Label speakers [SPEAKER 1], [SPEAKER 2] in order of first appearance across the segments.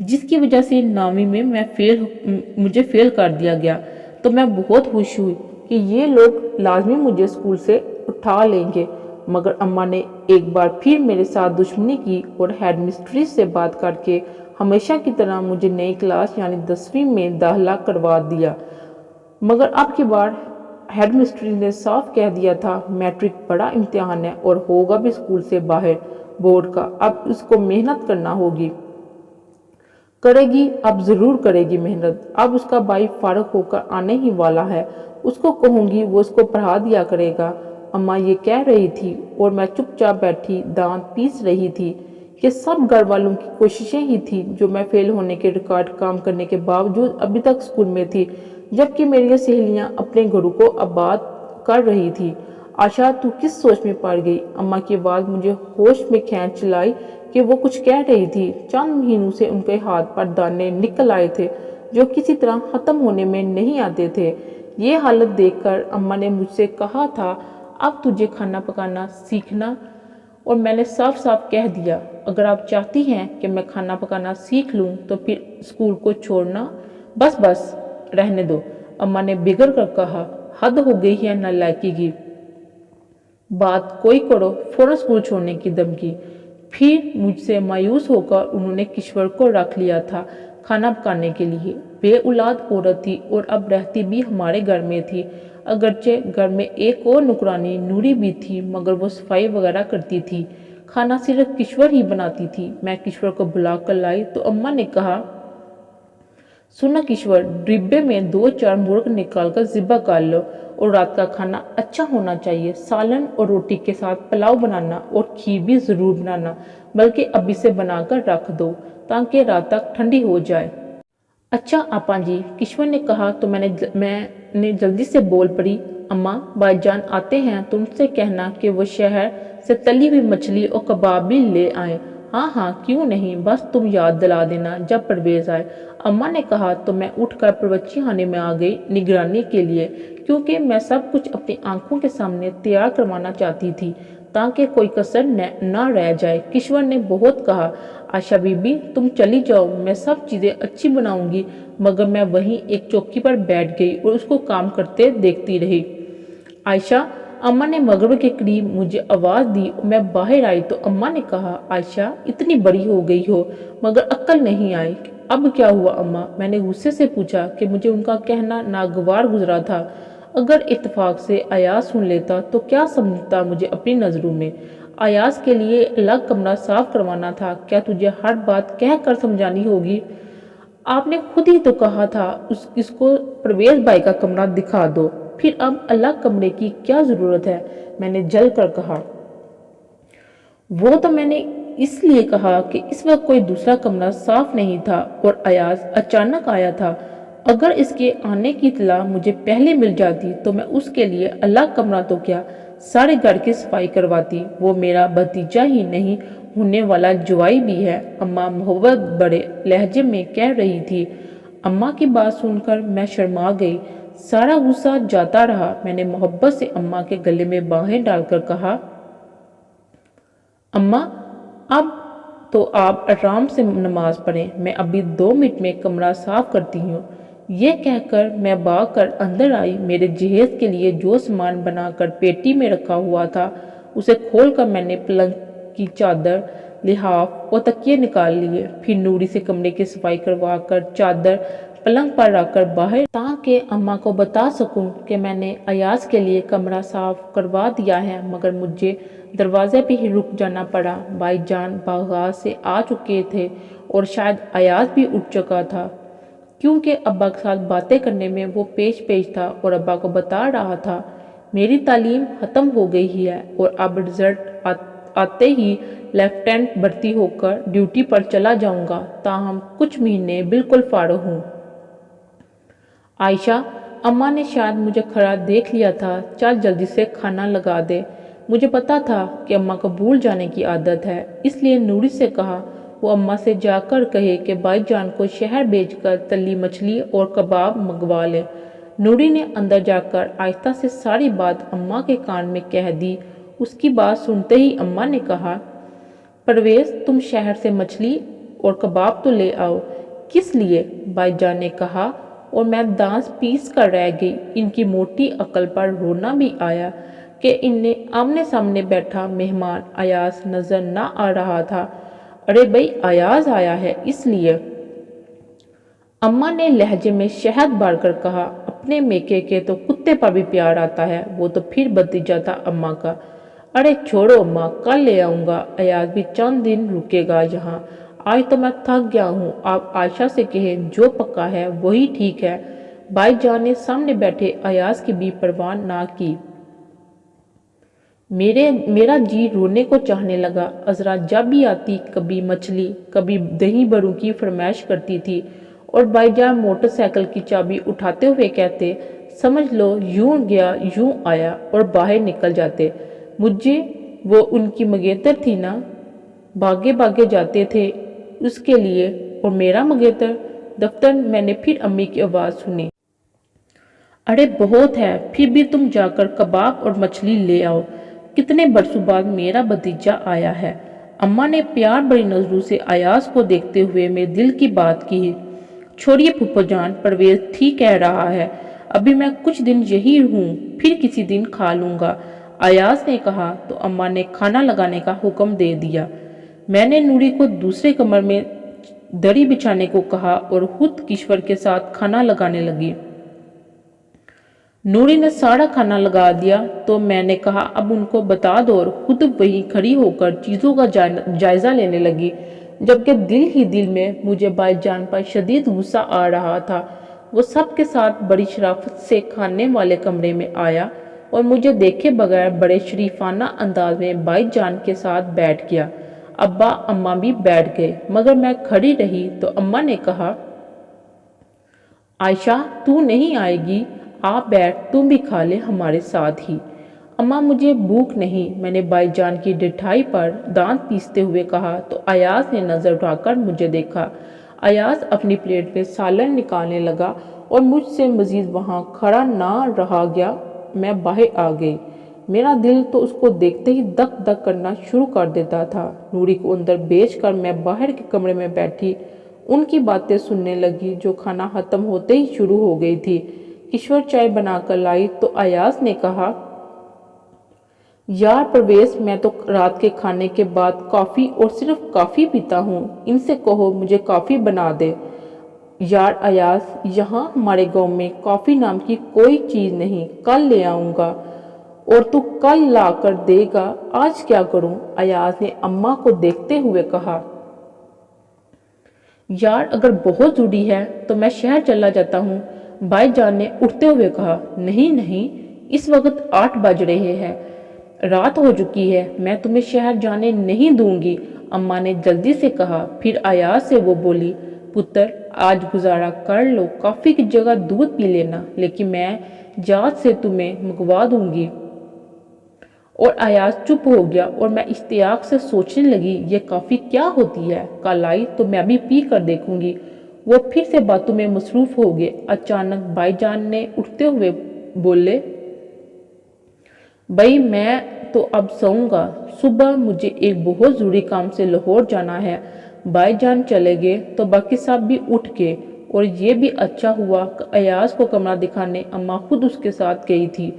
[SPEAKER 1] جس کی وجہ سے 9ویں میں مجھے فیل کر دیا گیا۔ تو میں بہت خوش ہوئی کہ یہ لوگ لازمی مجھے اسکول سے اٹھا لیں گے، مگر اماں نے ایک بار پھر میرے ساتھ دشمنی کی اور ہیڈ مسٹریس سے بات کر کے ہمیشہ کی طرح مجھے نئی کلاس یعنی 10ویں میں داخلہ کروا دیا۔ مگر اب کی بار ہیڈ مسٹریس نے صاف کہہ دیا تھا، میٹرک بڑا امتحان ہے اور ہوگا بھی اسکول سے باہر بورڈ کا، اب اس کو محنت کرنا ہوگی۔ کرے گی، اب ضرور کرے گی محنت۔ اب اس کا بھائی فارغ ہو کر آنے ہی والا ہے، اس کو کہوں گی وہ اس کو پڑھا دیا کرے گا۔ اماں یہ کہہ رہی تھی اور میں چپ چاپ بیٹھی دانت پیس رہی تھی کہ سب گھر والوں کی کوششیں ہی تھی جو میں فیل ہونے کے ریکارڈ کام کرنے کے باوجود ابھی تک اسکول میں تھی، جبکہ میری سہیلیاں اپنے گھروں کو آباد کر رہی تھی۔ عائشہ تو کس سوچ میں پڑ گئی؟ اماں کی آواز مجھے ہوش میں کھینچ لائی کہ وہ کچھ کہہ رہی تھی۔ چند مہینوں سے ان کے ہاتھ پر دانے نکل آئے تھے جو کسی طرح ختم ہونے میں نہیں آتے تھے۔ یہ حالت دیکھ کر اماں نے مجھ سے کہا تھا، اب تجھے کھانا پکانا سیکھنا، اور میں نے صاف صاف کہہ دیا، اگر آپ چاہتی ہیں کہ میں کھانا پکانا سیکھ لوں تو پھر اسکول کو چھوڑنا بس رہنے دو۔ اماں نے بگڑ کر کہا، حد ہو گئی ہے نالائکی کی، بات کوئی کرو، فوراً اسکول چھوڑنے کی دھمکی۔ پھر مجھ سے مایوس ہو کر انہوں نے کشور کو رکھ لیا تھا کھانا پکانے کے لیے۔ بے اولاد عورت تھی اور اب رہتی بھی ہمارے گھر میں تھی۔ اگرچہ گھر میں ایک اور نوکرانی نوری بھی تھی، مگر وہ صفائی وغیرہ کرتی تھی، کھانا صرف کشور ہی بناتی تھی۔ میں کشور کو بلا کر لائی تو اماں نے کہا، سنا کشور، ڈبے میں 2-4 مرغ نکال کر ذبح کر لو، اور رات کا کھانا اچھا ہونا چاہیے، سالن اور روٹی کے ساتھ پلاؤ بنانا اور کھیر بھی ضرور بنانا، بلکہ ابھی سے بنا کر رکھ دو تاکہ رات تک ٹھنڈی ہو جائے۔ اچھا آپا جی، کشور نے کہا تو میں نے جلدی سے بول پڑی، اماں بھائی جان آتے ہیں تو ان سے کہنا کہ وہ شہر سے تلی ہوئی مچھلی اور کباب بھی لے آئیں۔ ہاں ہاں کیوں نہیں، بس تم یاد دلا دینا جب پرویز آئے، اماں نے کہا تو میں اٹھ کر باورچی خانے میں آ گئی نگرانی کے لیے، کیونکہ میں سب کچھ اپنی آنکھوں کے سامنے تیار کروانا چاہتی تھی تاکہ کوئی کسر نہ رہ جائے۔ کشور نے بہت کہا، عائشہ بی بی تم چلی جاؤ، میں سب چیزیں اچھی بناؤں گی، مگر میں وہیں ایک چوکی پر بیٹھ گئی اور اس کو کام کرتے دیکھتی رہی۔ عائشہ، اماں نے مغرب کے قریب مجھے آواز دی اور میں باہر آئی تو اماں نے کہا، عائشہ اتنی بڑی ہو گئی ہو مگر عقل نہیں آئی۔ اب کیا ہوا اماں؟ میں نے غصے سے پوچھا کہ مجھے ان کا کہنا ناگوار گزرا تھا۔ اگر اتفاق سے ایاز سن لیتا تو کیا سمجھتا مجھے اپنی نظروں میں؟ ایاز کے لیے الگ کمرہ صاف کروانا تھا، کیا تجھے ہر بات کہہ کر سمجھانی ہوگی؟ آپ نے خود ہی تو کہا تھا اس کو پرویز بھائی کا کمرہ دکھا دو، پھر اب الگ کمرے کی کیا ضرورت ہے؟ میں نے جل کر کہا، وہ تو میں نے اس لیے کہا کہ اس وقت کوئی دوسرا کمرہ صاف نہیں تھا اور ایاز اچانک آیا تھا۔ اگر اس کے آنے کی اطلاع مجھے پہلے مل جاتی تو میں اس کے لیے الگ کمرہ تو کیا، سارے گھر کی صفائی کرواتی۔ وہ میرا بھتیجا ہی نہیں، ہونے والا جوائی بھی ہے، اماں محبت بڑے لہجے میں کہہ رہی تھی۔ اماں کی بات سن کر میں شرما گئی، سارا غصہ جاتا رہا۔ میں نے محبت سے اماں کے گلے میں باہیں ڈال کر کہا، اماں اب تو آپ آرام سے نماز پڑھیں، میں ابھی 2 منٹ میں کمرہ صاف کرتی ہوں۔ یہ کہہ کر میں بھاگ کر اندر آئی۔ میرے جہیز کے لیے جو سامان بنا کر پیٹی میں رکھا ہوا تھا اسے کھول کر میں نے پلنگ کی چادر، لحاف اور تکیے نکال لیے، پھر نوری سے کمرے کی صفائی کروا کر چادر پلنگ پر رکھ کر باہر تاکہ اماں کو بتا سکوں کہ میں نے ایاز کے لیے کمرہ صاف کروا دیا ہے، مگر مجھے دروازے پہ ہی رک جانا پڑا۔ بھائی جان باغات سے آ چکے تھے اور شاید ایاز بھی اٹھ چکا تھا، کیونکہ ابا کے ساتھ باتیں کرنے میں وہ پیش تھا اور ابا کو بتا رہا تھا، میری تعلیم ختم ہو گئی ہے اور اب رزلٹ آتے ہی لیفٹیننٹ بھرتی ہو کر ڈیوٹی پر چلا جاؤں گا، تاہم کچھ مہینے بالکل فارغ ہوں۔ عائشہ، اماں نے شاید مجھے کھڑا دیکھ لیا تھا، چل جلدی سے کھانا لگا دے۔ مجھے پتا تھا کہ اماں کو بھول جانے کی عادت ہے، اس لیے نوری سے کہا وہ اماں سے جا کر کہے کہ بھائی جان کو شہر بھیج کر تلی مچھلی اور کباب منگوا لے۔ نوری نے اندر جا کر آہستہ سے ساری بات اماں کے کان میں کہہ دی۔ اس کی بات سنتے ہی اماں نے کہا، پرویز تم شہر سے مچھلی اور کباب تو لے آؤ۔ کس لیے؟ بھائی جان نے کہا اور میں دانت پیس کر رہ گئی۔ ان کی موٹی عقل پر رونا بھی آیا کہ انہیں آمنے سامنے بیٹھا مہمان ایاز نظر نہ آ رہا تھا۔ ارے بھائی ایاز آیا ہے اس لیے۔ اماں نے لہجے میں شہد بھر کر کہا، اپنے میکے کے تو کتے پر بھی پیار آتا ہے، وہ تو پھر بھتیجا تھا اماں کا۔ ارے چھوڑو اماں، کل لے آؤں گا، ایاز بھی چند دن رکے گا یہاں۔ آج تو میں تھک گیا ہوں، آپ عائشہ سے کہیں جو پکا ہے وہی ٹھیک ہے۔ بھائی جان نے سامنے بیٹھے ایاز کی بھی پرواہ نہ کی۔ میرا جی رونے کو چاہنے لگا۔ عذرا جب بھی آتی کبھی مچھلی کبھی دہی برو کی فرمائش کرتی تھی اور بھائی جان موٹر سائیکل کی چابی اٹھاتے ہوئے کہتے، سمجھ لو یوں گیا یوں آیا، اور باہر نکل جاتے۔ مجھے وہ ان کی منگیتر تھی نا، بھاگے بھاگے جاتے تھے اس کے لیے، اور میرا منگیتر۔ دفتر میں نے پھر امی کی آواز سنی، ارے بہت ہے، پھر بھی تم جا کر کباب اور مچھلی لے آؤ، کتنے برسوں بعد میرا بھتیجا آیا ہے۔ اماں نے پیار بڑی نظروں سے ایاز کو دیکھتے ہوئے میرے دل کی بات کی۔ چھوڑیے پھپھو جان، پرویز ٹھیک کہہ رہا ہے، ابھی میں کچھ دن یہی ہوں، پھر کسی دن کھا لوں گا، ایاز نے کہا تو اماں نے کھانا لگانے کا حکم دے دیا۔ میں نے نوری کو دوسرے کمرے میں دری بچھانے کو کہا اور خود کشور کے ساتھ کھانا لگانے لگی۔ نوری نے سارا کھانا لگا دیا تو میں نے کہا اب ان کو بتا دو، اور خود وہیں کھڑی ہو کر چیزوں کا جائزہ لینے لگی، جبکہ دل ہی دل میں مجھے بھائی جان پر شدید غصہ آ رہا تھا۔ وہ سب کے ساتھ بڑی شرافت سے کھانے والے کمرے میں آیا اور مجھے دیکھے بغیر بڑے شریفانہ انداز میں بھائی جان کے ساتھ بیٹھ گیا۔ ابا اماں بھی بیٹھ گئے، مگر میں کھڑی رہی تو اماں نے کہا، عائشہ تو نہیں آئے گی؟ آ بیٹھ، تم بھی کھا لے ہمارے ساتھ ہی۔ اماں مجھے بھوک نہیں، میں نے بھائی جان کی ڈٹھائی پر دانت پیستے ہوئے کہا تو ایاز نے نظر اٹھا کر مجھے دیکھا۔ ایاز اپنی پلیٹ میں سالن نکالنے لگا اور مجھ سے مزید وہاں کھڑا نہ رہا گیا۔ میں باہر آ گئی، میرا دل تو اس کو دیکھتے ہی دک دک کرنا شروع کر دیتا تھا۔ نوری کو اندر بھیج کر میں باہر کے کمرے میں بیٹھی ان کی باتیں سننے لگی جو کھانا ختم ہوتے ہی شروع ہو گئی تھی۔ کشور چائے بنا کر لائی تو ایاز نے کہا، یار پرویز، میں تو رات کے کھانے کے بعد کافی اور صرف کافی پیتا ہوں، ان سے کہو مجھے کافی بنا دے۔ یار ایاز، یہاں ہمارے گاؤں میں کافی نام کی کوئی چیز نہیں، کل لے آؤں گا۔ اور تو کل لا کر دے گا، آج کیا کروں؟ ایاز نے اماں کو دیکھتے ہوئے کہا۔ یار اگر بہت ضروری ہے تو میں شہر چلا جاتا ہوں، بھائی جان نے اٹھتے ہوئے کہا۔ نہیں نہیں، اس وقت 8 بج رہے ہیں، رات ہو چکی ہے، میں تمہیں شہر جانے نہیں دوں گی، اماں نے جلدی سے کہا۔ پھر ایاز سے وہ بولی، پتر آج گزارا کر لو، کافی کی جگہ دودھ پی لینا، لیکن میں جات سے تمہیں منگوا دوں گی۔ اور ایاز چپ ہو گیا اور میں اشتیاق سے سوچنے لگی یہ کافی کیا ہوتی ہے، کل آئی تو میں بھی پی کر دیکھوں گی۔ وہ پھر سے باتوں میں مصروف ہو گئے۔ اچانک بھائی جان نے اٹھتے ہوئے بولے، بھائی میں تو اب سوؤں گا، صبح مجھے ایک بہت ضروری کام سے لاہور جانا ہے۔ بھائی جان چلے گئے تو باقی سب بھی اٹھ گئے، اور یہ بھی اچھا ہوا کہ ایاز کو کمرہ دکھانے اماں خود اس کے ساتھ گئی تھی۔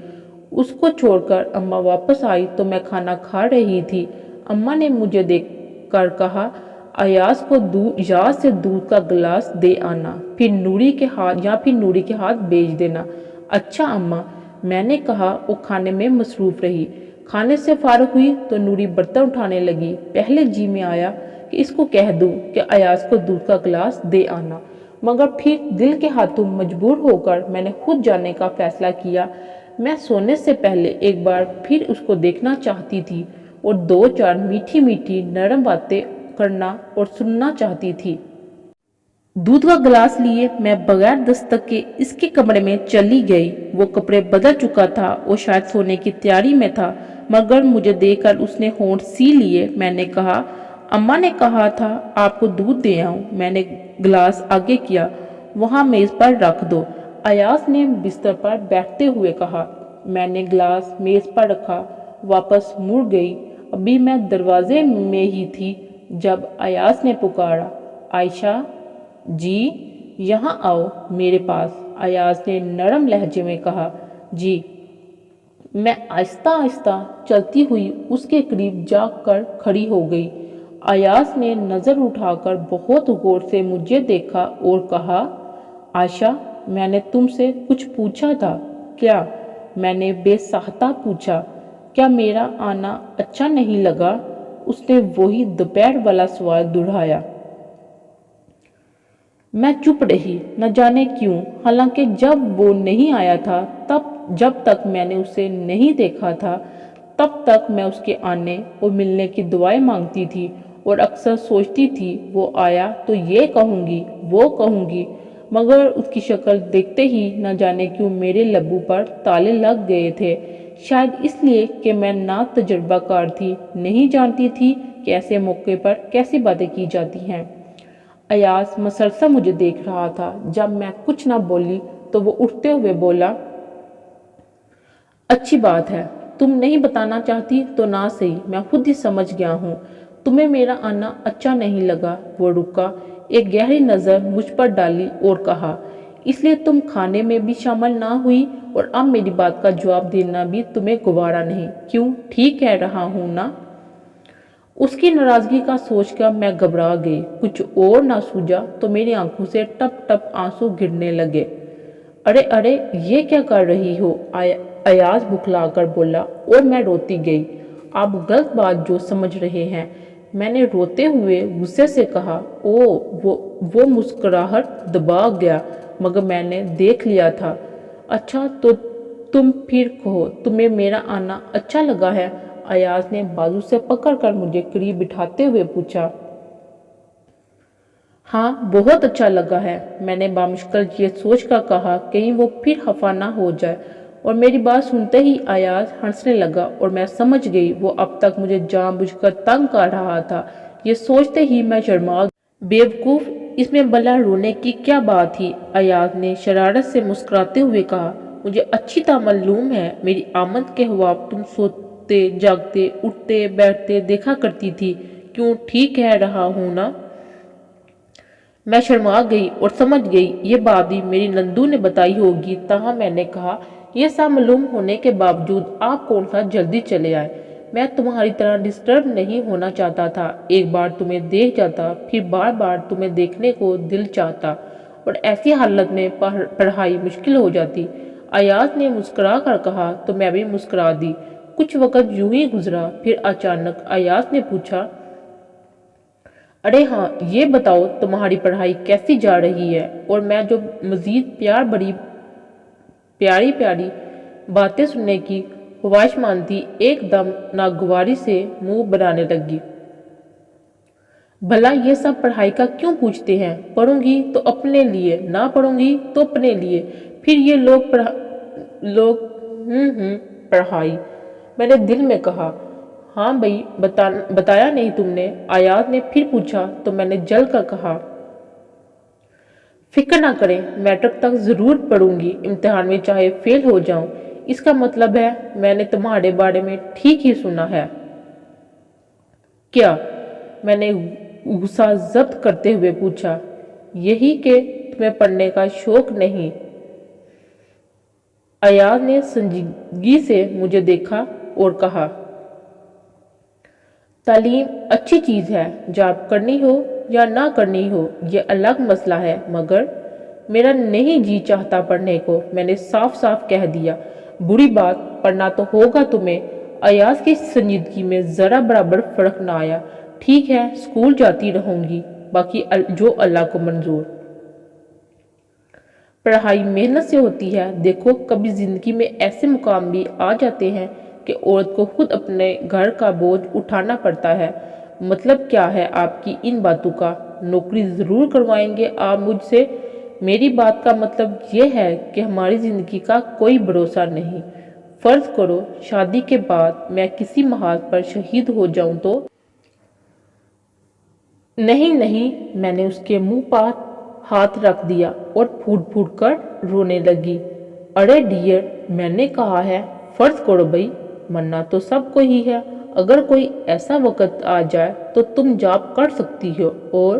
[SPEAKER 1] اس کو چھوڑ کر اماں واپس آئی تو میں کھانا کھا رہی تھی۔ اماں نے مجھے دیکھ کر کہا، ایاز کو یاد سے دودھ کا گلاس دے آنا، پھر نوری کے ہاتھ بھیج دینا۔ اچھا اماں، میں نے کہا۔ وہ کھانے میں مصروف رہی۔ کھانے سے فارغ ہوئی تو نوری برتن اٹھانے لگی۔ پہلے جی میں آیا کہ اس کو کہہ دوں کہ ایاز کو دودھ کا گلاس دے آنا، مگر پھر دل کے ہاتھوں مجبور ہو کر میں نے خود جانے کا فیصلہ کیا۔ میں سونے سے پہلے ایک بار پھر اس کو دیکھنا چاہتی تھی اور 2-4 میٹھی میٹھی نرم باتیں کرنا اور سننا چاہتی تھی۔ دودھ کا گلاس لیے میں بغیر دستک کے اس کے کمرے میں چلی گئی۔ وہ کپڑے بدل چکا تھا اور شاید سونے کی تیاری میں تھا، مگر مجھے دیکھ کر اس نے ہونٹ سی لیے۔ میں نے کہا، اماں نے کہا تھا آپ کو دودھ دے آؤں۔ میں نے گلاس آگے کیا، وہاں میز پر رکھ دو، ایاز نے بستر پر بیٹھتے ہوئے کہا۔ میں نے گلاس میز پر رکھا، واپس مڑ گئی۔ ابھی میں دروازے میں ہی تھی جب ایاز نے پکارا، عائشہ جی یہاں آؤ میرے پاس، ایاز نے نرم لہجے میں کہا۔ جی۔ میں آہستہ آہستہ چلتی ہوئی اس کے قریب جا کر کھڑی ہو گئی۔ ایاز نے نظر اٹھا کر بہت غور سے مجھے دیکھا اور کہا، عائشہ میں نے تم سے کچھ پوچھا تھا کیا؟ میں نے بے ساختہ پوچھا۔ کیا میرا آنا اچھا نہیں لگا؟ اس نے وہی دوپہر والا سوال دہرایا۔ میں چپ رہی، نہ جانے کیوں، حالانکہ جب وہ نہیں آیا تھا جب تک میں نے اسے نہیں دیکھا تھا تب تک میں اس کے آنے اور ملنے کی دعائیں مانگتی تھی اور اکثر سوچتی تھی وہ آیا تو یہ کہوں گی وہ کہوں گی، مگر اس کی شکل دیکھتے ہی نہ جانے کیوں میرے لبوں پر تالے لگ گئے تھے، شاید اس لیے کہ میں نا تجربہ کار تھی، نہیں جانتی تھی کہ ایسے موقع پر کیسی باتیں کی جاتی ہیں۔ ایاز مسلسل مجھے دیکھ رہا تھا۔ جب میں کچھ نہ بولی تو وہ اٹھتے ہوئے بولا، اچھی بات ہے، تم نہیں بتانا چاہتی تو نہ صحیح، میں خود ہی سمجھ گیا ہوں، تمہیں میرا آنا اچھا نہیں لگا۔ وہ رکا، ایک گہری نظر مجھ پر ڈالی اور کہا، اس لیے تم کھانے میں بھی شامل نہ ہوئی اور اب میری بات کا جواب دینا بھی تمہیں گوارا نہیں، کیوں؟ ٹھیک کہہ رہا ہوں نا؟ اس کی ناراضگی کا سوچ کر میں گھبرا گئی، کچھ اور نہ سوجا تو میری آنکھوں سے ٹپ ٹپ آنسو گرنے لگے۔ ارے ارے یہ کیا کر رہی ہو؟ ایاز بکھلا کر بولا اور میں روتی گئی۔ آپ غلط بات جو سمجھ رہے ہیں، میں نے روتے ہوئے غصے سے کہا۔ وہ مسکراہٹ دبا گیا، مگر میں نے دیکھ لیا تھا۔ اچھا تو تم پھر کہو، تمہیں میرا آنا اچھا لگا ہے؟ ایاز نے بازو سے پکڑ کر مجھے قریب بٹھاتے ہوئے پوچھا۔ ہاں بہت اچھا لگا ہے، میں نے بامشکل یہ سوچ کر کہا کہیں وہ پھر خفا نہ ہو جائے، اور میری بات سنتے ہی ایاز ہنسنے لگا اور میں سمجھ گئی وہ اب تک مجھے جان بوجھ کر تنگ کر رہا تھا۔ یہ سوچتے ہی میں شرما گئی۔ بیوقوف، اس میں بلا رونے کی کیا بات تھی؟ ایاز نے شرارت سے مسکراتے ہوئے کہا، مجھے اچھی طرح معلوم ہے میری آمد کے خواب تم سوتے جاگتے اٹھتے بیٹھتے دیکھا کرتی تھی، کیوں؟ ٹھیک کہہ رہا ہوں نا؟ میں شرما گئی اور سمجھ گئی یہ بات بھی میری نندو نے بتائی ہوگی، تاہم میں نے کہا، یہ سب معلوم ہونے کے باوجود آپ کون سا جلدی چلے آئے؟ میں تمہاری طرح ڈسٹرب نہیں ہونا چاہتا تھا، ایک بار تمہیں دیکھ جاتا پھر بار بار تمہیں دیکھنے کو دل چاہتا، اور ایسی حالت میں پڑھائی مشکل ہو جاتی۔ ایاز نے مسکرا کر کہا تو میں بھی مسکرا دی۔ کچھ وقت یوں ہی گزرا، پھر اچانک ایاز نے پوچھا، ارے ہاں یہ بتاؤ تمہاری پڑھائی کیسی جا رہی ہے؟ اور میں جو مزید پیاری پیاری باتیں سننے کی خواہش مند تھی، ایک دم ناگواری سے منہ بنانے لگی۔ بھلا یہ سب پڑھائی کا کیوں پوچھتے ہیں؟ پڑھوں گی تو اپنے لیے، نہ پڑھوں گی تو اپنے لیے، پھر یہ لوگ پڑھائی، میں نے دل میں کہا۔ ہاں بھئی بتایا نہیں تم نے؟ ایاز نے پھر پوچھا تو میں نے جل کر کہا، فکر نہ کریں، میٹرک تک ضرور پڑھوں گی، امتحان میں چاہے فیل ہو جاؤں۔ اس کا مطلب ہے میں نے تمہارے بارے میں ٹھیک ہی سنا ہے کیا؟ میں نے غصہ ضبط کرتے ہوئے پوچھا۔ یہی کہ تمہیں پڑھنے کا شوق نہیں۔ ایاز نے سنجیدگی سے مجھے دیکھا اور کہا، تعلیم اچھی چیز ہے، جاب کرنی ہو یا نہ کرنی ہو یہ الگ مسئلہ ہے، مگر میرا نہیں جی چاہتا پڑھنے کو، میں نے صاف صاف کہہ دیا۔ بری بات، پڑھنا تو ہوگا تمہیں۔ ایاز کی سنجیدگی میں ذرا برابر فرق نہ آیا۔ ٹھیک ہے، اسکول جاتی رہوں گی، باقی جو اللہ کو منظور۔ پڑھائی محنت سے ہوتی ہے، دیکھو کبھی زندگی میں ایسے مقام بھی آ جاتے ہیں کہ عورت کو خود اپنے گھر کا بوجھ اٹھانا پڑتا ہے۔ مطلب کیا ہے آپ کی ان باتوں کا؟ نوکری ضرور کروائیں گے آپ مجھ سے؟ میری بات کا مطلب یہ ہے کہ ہماری زندگی کا کوئی بھروسہ نہیں۔ فرض کرو شادی کے بعد میں کسی محاذ پر شہید ہو جاؤں تو؟ نہیں، میں نے اس کے منہ پر ہاتھ رکھ دیا اور پھوٹ پھوٹ کر رونے لگی۔ ارے ڈیئر، میں نے کہا ہے فرض کرو بھائی، مرنا تو سب کو ہی ہے، اگر کوئی ایسا وقت آ جائے تو تم جاب کر سکتی ہو اور